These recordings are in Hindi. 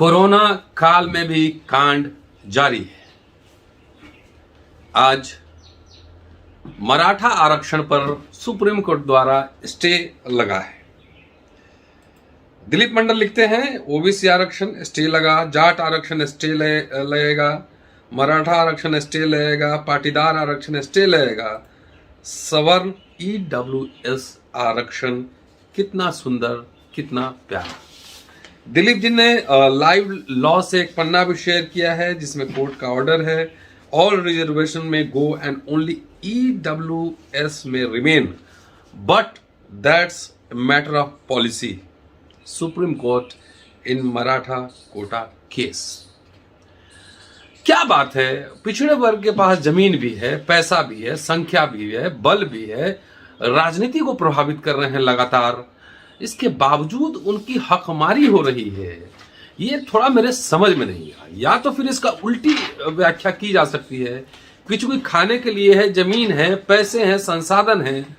कोरोना काल में भी कांड जारी है। आज मराठा आरक्षण पर सुप्रीम कोर्ट द्वारा स्टे लगा है। दिलीप मंडल लिखते हैं ओबीसी आरक्षण स्टे लगा, जाट आरक्षण स्टे लगेगा, मराठा आरक्षण स्टे लगेगा, पाटीदार आरक्षण स्टे लगेगा, सवर्ण ईडब्ल्यूएस आरक्षण। कितना सुंदर, कितना प्यारा। दिलीप जी ने लाइव लॉ से एक पन्ना भी शेयर किया है जिसमें कोर्ट का ऑर्डर है, ऑल रिजर्वेशन में गो एंड ओनली ईडब्ल्यूएस में remain, but that's matter of policy. Supreme court in Maratha quota case. क्या बात है, पिछड़े वर्ग के पास जमीन भी है, पैसा भी है, संख्या भी है, बल भी है, राजनीति को प्रभावित कर रहे हैं लगातार, इसके बावजूद उनकी हकमारी हो रही है। ये थोड़ा मेरे समझ में नहीं आया। या तो फिर इसका उल्टी व्याख्या की जा सकती है कि चूंकि खाने के लिए है, जमीन है, पैसे हैं, संसाधन हैं,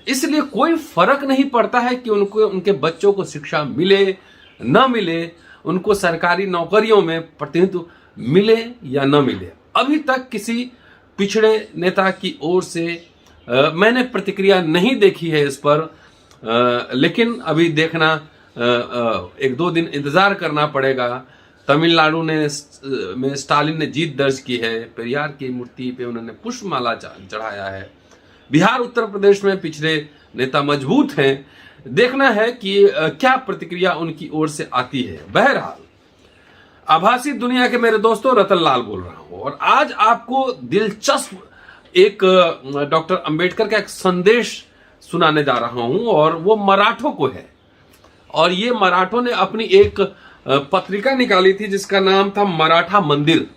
इसलिए कोई फर्क नहीं पड़ता है कि उनको, उनके बच्चों को शिक्षा मिले न मिले, उनको सरकारी नौकरियों में प्रतिनिधित्व मिले या न मिले। अभी तक किसी पिछड़े नेता की ओर से मैंने प्रतिक्रिया नहीं देखी है इस पर, लेकिन अभी देखना, एक दो दिन इंतजार करना पड़ेगा। तमिलनाडु में स्टालिन ने जीत दर्ज की है, पेरियार की मूर्ति पे उन्होंने पुष्पमाला चढ़ाया है। बिहार, उत्तर प्रदेश में पिछड़े नेता मजबूत हैं। देखना है कि क्या प्रतिक्रिया उनकी ओर से आती है। बहरहाल, आभासी दुनिया के मेरे दोस्तों, रतन लाल बोल रहा हूं और आज आपको दिलचस्प एक डॉक्टर अंबेडकर का एक संदेश सुनाने जा रहा हूं और वो मराठों को है। और ये मराठों ने अपनी एक पत्रिका निकाली थी जिसका नाम था मराठा मंदिर,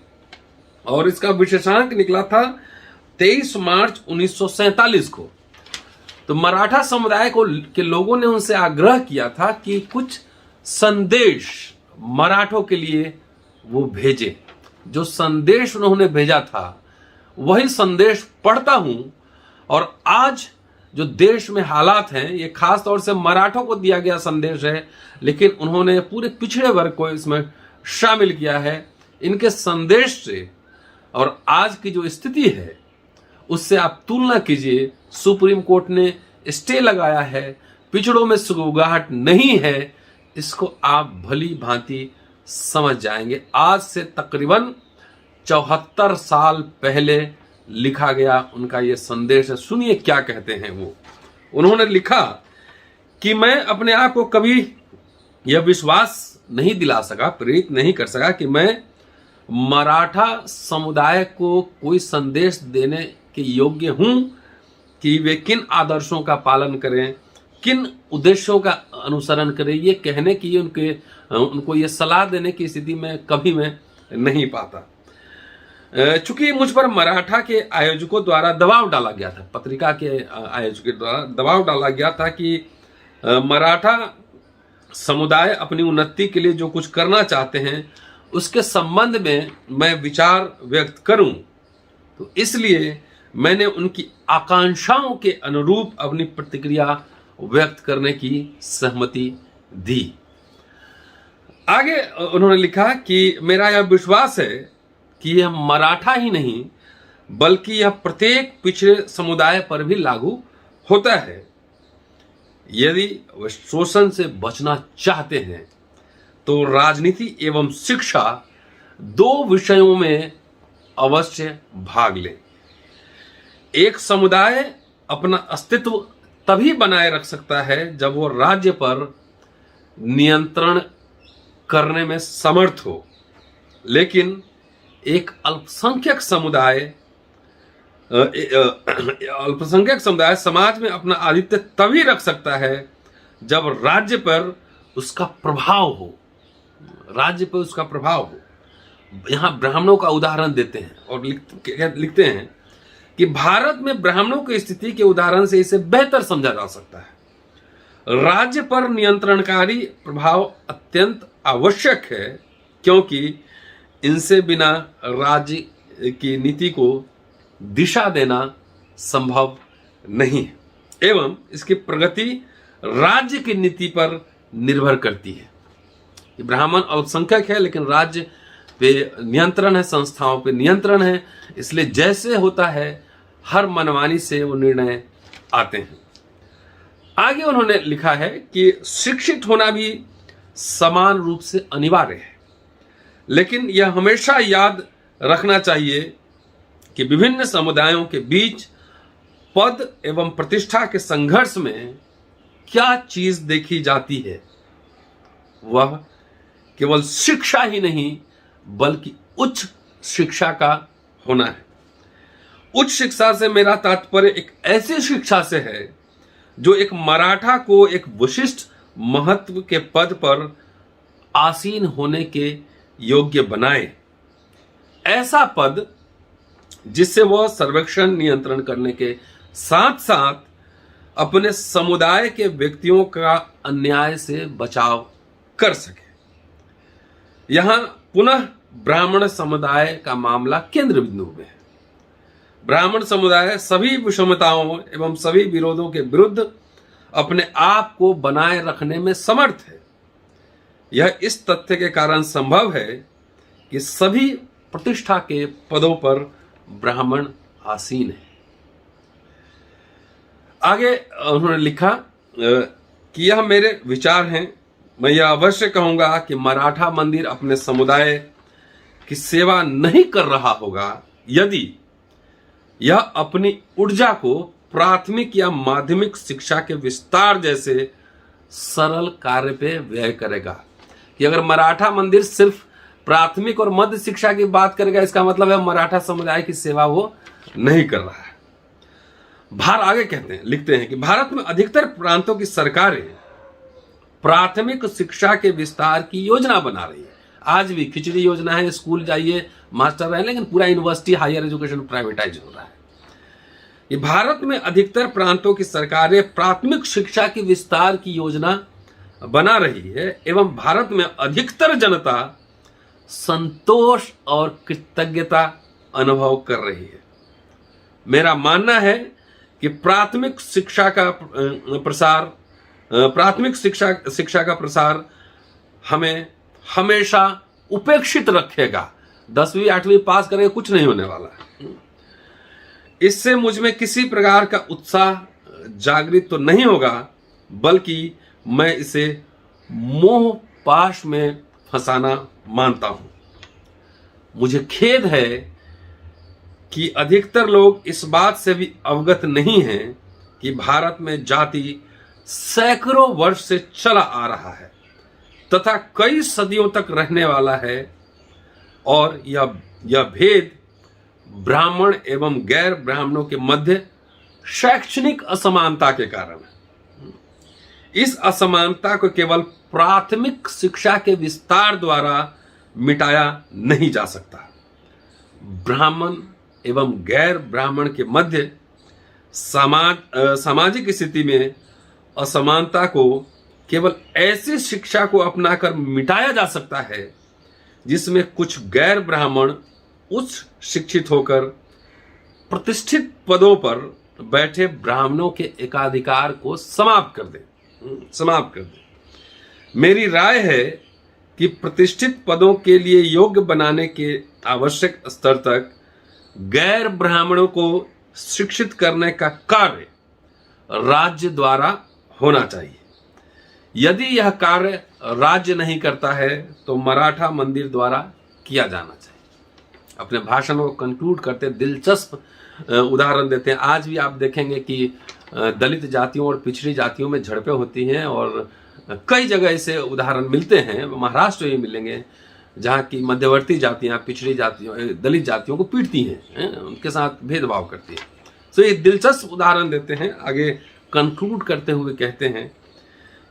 और इसका विशेषांक निकला था 23 मार्च 1947 को। तो मराठा समुदाय के लोगों ने उनसे आग्रह किया था कि कुछ संदेश मराठों के लिए वो भेजे। जो संदेश उन्होंने भेजा था वही संदेश पढ़ता हूं। और आज जो देश में हालात हैं, ये खास तौर से मराठों को दिया गया संदेश है, लेकिन उन्होंने पूरे पिछड़े वर्ग को इसमें शामिल किया है। इनके संदेश से और आज की जो स्थिति है उससे आप तुलना कीजिए। सुप्रीम कोर्ट ने स्टे लगाया है, पिछड़ों में सुगबुगाहट नहीं है, इसको आप भली भांति समझ जाएंगे। आज से तकरीबन 74 साल पहले लिखा गया उनका ये संदेश है। सुनिए क्या कहते हैं वो। उन्होंने लिखा कि मैं अपने आप को कभी यह विश्वास नहीं दिला सका, प्रेरित नहीं कर सका कि मैं मराठा समुदाय को कोई संदेश देने के योग्य हूं कि वे किन आदर्शों का पालन करें, किन उद्देश्यों का अनुसरण करें। ये कहने की, उनको ये सलाह देने की स्थिति में कभी मैं नहीं पाता। चूंकि मुझ पर मराठा के आयोजकों द्वारा दबाव डाला गया था, पत्रिका के आयोजकों द्वारा दबाव डाला गया था कि मराठा समुदाय अपनी उन्नति के लिए जो कुछ करना चाहते हैं उसके संबंध में मैं विचार व्यक्त करूं, तो इसलिए मैंने उनकी आकांक्षाओं के अनुरूप अपनी प्रतिक्रिया व्यक्त करने की सहमति दी। आगे उन्होंने लिखा कि मेरा यह विश्वास है कि यह मराठा ही नहीं बल्कि यह प्रत्येक पिछड़े समुदाय पर भी लागू होता है। यदि वे शोषण से बचना चाहते हैं तो राजनीति एवं शिक्षा दो विषयों में अवश्य भाग लें। एक समुदाय अपना अस्तित्व तभी बनाए रख सकता है जब वो राज्य पर नियंत्रण करने में समर्थ हो, लेकिन एक अल्पसंख्यक समुदाय समाज में अपना आधिपत्य तभी रख सकता है जब राज्य पर उसका प्रभाव हो, राज्य पर उसका प्रभाव हो। यहां ब्राह्मणों का उदाहरण देते हैं और लिखते हैं कि भारत में ब्राह्मणों की स्थिति के उदाहरण से इसे बेहतर समझा जा सकता है। राज्य पर नियंत्रणकारी प्रभाव अत्यंत आवश्यक है क्योंकि इनसे बिना राज्य की नीति को दिशा देना संभव नहीं है एवं इसकी प्रगति राज्य की नीति पर निर्भर करती है। कि ब्राह्मण अल्पसंख्यक है लेकिन राज्य पे नियंत्रण है, संस्थाओं पे नियंत्रण है, इसलिए जैसे होता है हर मनमानी से वो निर्णय आते हैं। आगे उन्होंने लिखा है कि शिक्षित होना भी समान रूप से अनिवार्य है, लेकिन यह हमेशा याद रखना चाहिए कि विभिन्न समुदायों के बीच पद एवं प्रतिष्ठा के संघर्ष में क्या चीज देखी जाती है, वह केवल शिक्षा ही नहीं बल्कि उच्च शिक्षा का होना है। उच्च शिक्षा से मेरा तात्पर्य एक ऐसी शिक्षा से है जो एक मराठा को एक विशिष्ट महत्व के पद पर आसीन होने के योग्य बनाए, ऐसा पद जिससे वह सर्वेक्षण नियंत्रण करने के साथ साथ अपने समुदाय के व्यक्तियों का अन्याय से बचाव कर सके। यहां पुनः ब्राह्मण समुदाय का मामला केंद्र बिंदु में है। ब्राह्मण समुदाय सभी विषमताओं एवं सभी विरोधों के विरुद्ध अपने आप को बनाए रखने में समर्थ है। यह इस तथ्य के कारण संभव है कि सभी प्रतिष्ठा के पदों पर ब्राह्मण आसीन है। आगे उन्होंने लिखा कि यह मेरे विचार हैं। मैं यह अवश्य कहूंगा कि मराठा मंदिर अपने समुदाय की सेवा नहीं कर रहा होगा यदि यह अपनी ऊर्जा को प्राथमिक या माध्यमिक शिक्षा के विस्तार जैसे सरल कार्य पे व्यय करेगा। कि अगर मराठा मंदिर सिर्फ प्राथमिक और मध्य शिक्षा की बात करेगा, इसका मतलब है मराठा समुदाय की सेवा वो नहीं कर रहा है। आगे कहते हैं, लिखते हैं कि भारत में अधिकतर प्रांतों की सरकारें प्राथमिक शिक्षा के विस्तार की योजना बना रही है। आज भी खिचड़ी योजना है, स्कूल जाइए मास्टर रहे, लेकिन पूरा यूनिवर्सिटी हायर एजुकेशन प्राइवेटाइज हो रहा है। ये भारत में अधिकतर प्रांतों की सरकारें प्राथमिक शिक्षा की विस्तार की योजना बना रही है एवं भारत में अधिकतर जनता संतोष और कृतज्ञता अनुभव कर रही है। मेरा मानना है कि प्राथमिक शिक्षा का प्रसार हमें हमेशा उपेक्षित रखेगा। 10वीं 8वीं पास करके कुछ नहीं होने वाला है। इससे मुझ में किसी प्रकार का उत्साह जागृत तो नहीं होगा, बल्कि मैं इसे मोह पाश में फंसाना मानता हूं। मुझे खेद है कि अधिकतर लोग इस बात से भी अवगत नहीं हैं कि भारत में जाति सैकड़ों वर्ष से चला आ रहा है तथा कई सदियों तक रहने वाला है और यह भेद ब्राह्मण एवं गैर ब्राह्मणों के मध्य शैक्षणिक असमानता के कारण है। इस असमानता को केवल प्राथमिक शिक्षा के विस्तार द्वारा मिटाया नहीं जा सकता। ब्राह्मण एवं गैर ब्राह्मण के मध्य सामाजिक स्थिति में असमानता को केवल ऐसी शिक्षा को अपनाकर मिटाया जा सकता है जिसमें कुछ गैर ब्राह्मण उच्च शिक्षित होकर प्रतिष्ठित पदों पर बैठे ब्राह्मणों के एकाधिकार को समाप्त कर दे। मेरी राय है कि प्रतिष्ठित पदों के लिए योग्य बनाने के आवश्यक स्तर तक गैर ब्राह्मणों को शिक्षित करने का कार्य राज्य द्वारा होना चाहिए। यदि यह कार्य राज्य नहीं करता है तो मराठा मंदिर द्वारा किया जाना चाहिए। अपने भाषण को कंक्लूड करते दिलचस्प उदाहरण देते हैं। आज भी आप देखेंगे कि दलित जातियों और पिछड़ी जातियों में झड़पें होती हैं और कई जगह ऐसे उदाहरण मिलते हैं। महाराष्ट्र में मिलेंगे जहाँ की मध्यवर्ती जातियाँ पिछड़ी जातियों दलित जातियों को पीटती हैं, उनके साथ भेदभाव करती हैं। तो ये दिलचस्प उदाहरण देते हैं। आगे कंक्लूड करते हुए कहते हैं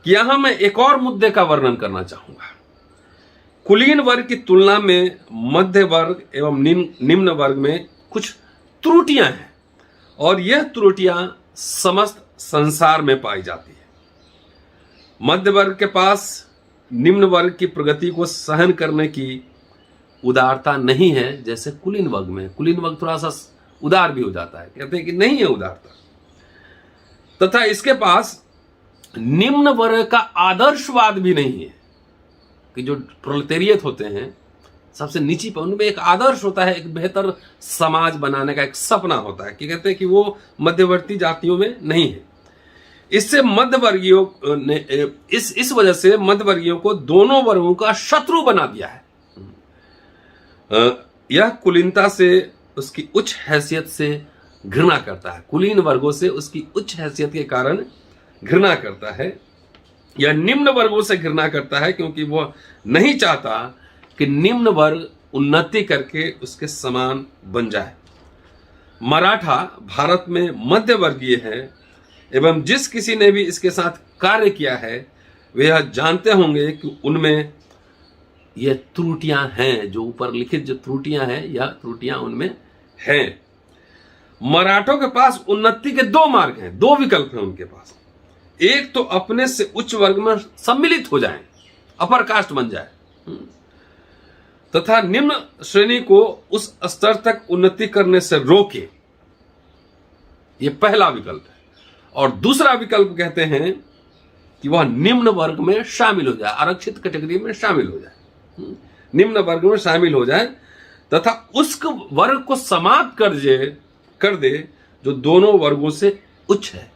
कि यहाँ मैं एक और मुद्दे का वर्णन करना चाहूँगा। कुलीन वर्ग की तुलना में मध्य वर्ग एवं निम्न वर्ग में कुछ त्रुटियां हैं और यह त्रुटियां समस्त संसार में पाई जाती है। मध्य वर्ग के पास निम्न वर्ग की प्रगति को सहन करने की उदारता नहीं है जैसे कुलीन वर्ग में। कुलीन वर्ग थोड़ा सा उदार भी हो जाता है, कहते हैं कि नहीं है उदारता। तथा इसके पास निम्न वर्ग का आदर्शवाद भी नहीं है। कि जो प्रोलेटेरियत होते हैं, सबसे नीची पर, उनमें एक आदर्श होता है, एक बेहतर समाज बनाने का एक सपना होता है कि कहते हैं कि वो मध्यवर्ती जातियों में नहीं है। इससे मध्यवर्गीयों ने इस वजह से मध्यवर्गीयों को दोनों वर्गों का शत्रु बना दिया है। यह कुलीनता से, उसकी उच्च हैसियत से घृणा करता है, कुलीन वर्गों से उसकी उच्च हैसियत के कारण घृणा करता है। यह निम्न वर्गों से घृणा करता है क्योंकि वह नहीं चाहता कि निम्न वर्ग उन्नति करके उसके समान बन जाए। मराठा भारत में मध्यवर्गीय है एवं जिस किसी ने भी इसके साथ कार्य किया है वे यह जानते होंगे कि उनमें ये त्रुटियां हैं, जो ऊपर लिखित जो त्रुटियां हैं, यह त्रुटियां उनमें हैं। मराठों के पास उन्नति के दो मार्ग हैं, दो विकल्प हैं उनके पास। एक तो अपने से उच्च वर्ग में सम्मिलित हो जाएं, अपर कास्ट बन जाए, तथा निम्न श्रेणी को उस स्तर तक उन्नति करने से रोके, यह पहला विकल्प है। और दूसरा विकल्प कहते हैं कि वह निम्न वर्ग में शामिल हो जाए, आरक्षित कैटेगरी में शामिल हो जाए, निम्न वर्ग में शामिल हो जाए तथा उस वर्ग को समाप्त कर दे जो दोनों वर्गों से उच्च है।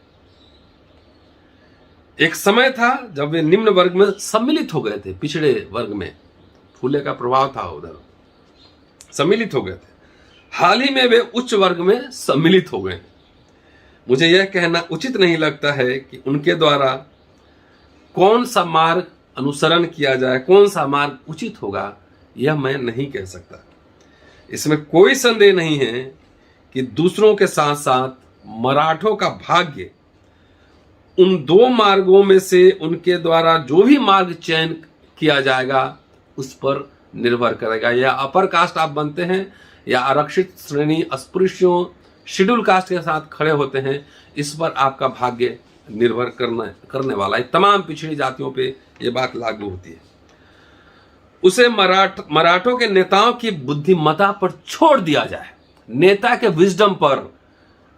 एक समय था जब वे निम्न वर्ग में सम्मिलित हो गए थे, पिछड़े वर्ग में फूले का प्रभाव था, उधर सम्मिलित हो गए थे। हाल ही में वे उच्च वर्ग में सम्मिलित हो गए। मुझे यह कहना उचित नहीं लगता है कि उनके द्वारा कौन सा मार्ग अनुसरण किया जाए, कौन सा मार्ग उचित होगा, यह मैं नहीं कह सकता। इसमें कोई संदेह नहीं है कि दूसरों के साथ साथ मराठों का भाग्य उन दो मार्गों में से उनके द्वारा जो भी मार्ग चयन किया जाएगा उस पर निर्भर करेगा। या अपर कास्ट आप बनते हैं या आरक्षित श्रेणी, अस्पृश्यों, शेड्यूल कास्ट के साथ खड़े होते हैं, इस पर आपका भाग्य निर्भर करने वाला है। तमाम पिछड़ी जातियों पे ये बात लागू होती है। उसे मराठों के नेताओं की बुद्धिमत्ता पर छोड़ दिया जाए, नेता के विजडम पर।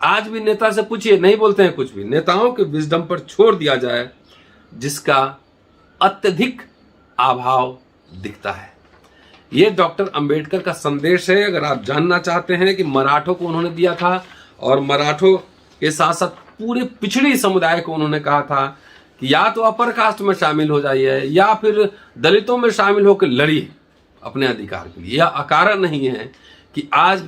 आज भी नेता से पूछिए, नहीं बोलते हैं कुछ भी, नेताओं के विजडम पर छोड़ दिया जाए जिसका अत्यधिक अभाव दिखता है। यह डॉक्टर अंबेडकर का संदेश है। अगर आप जानना चाहते हैं कि मराठों को उन्होंने दिया था और मराठों के साथ साथ पूरे पिछड़ी समुदाय को उन्होंने कहा था कि या तो अपर कास्ट में शामिल हो जाइए या फिर दलितों में शामिल होकर लड़िए अपने अधिकार के लिए। यह अकारण नहीं है कि आज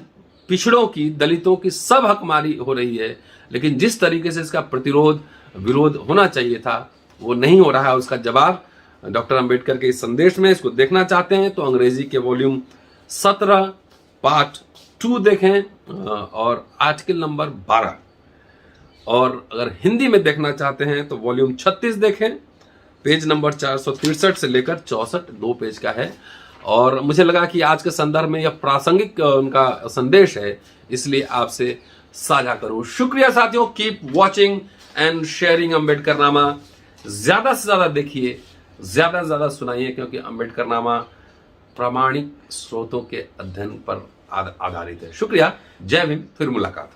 पिछड़ों की, दलितों की सब हकमारी हो रही है, लेकिन जिस तरीके से इसका प्रतिरोध, विरोध होना चाहिए था वो नहीं हो रहा है। उसका जवाब डॉक्टर अंबेडकर के इस संदेश में। इसको देखना चाहते हैं तो अंग्रेजी के वॉल्यूम 17 पार्ट 2 देखें और आर्टिकल नंबर 12, और अगर हिंदी में देखना चाहते हैं तो वॉल्यूम 36 देखें, पेज नंबर 463 से लेकर 64, 2 पेज का है। और मुझे लगा कि आज के संदर्भ में यह प्रासंगिक उनका संदेश है, इसलिए आपसे साझा करूं। शुक्रिया साथियों, keep watching and sharing Ambedkarnama. ज्यादा से ज्यादा देखिए, ज्यादा से ज्यादा सुनाइए, क्योंकि अंबेडकरनामा प्रामाणिक स्रोतों के अध्ययन पर आधारित है। शुक्रिया, जय भीम, फिर मुलाकात।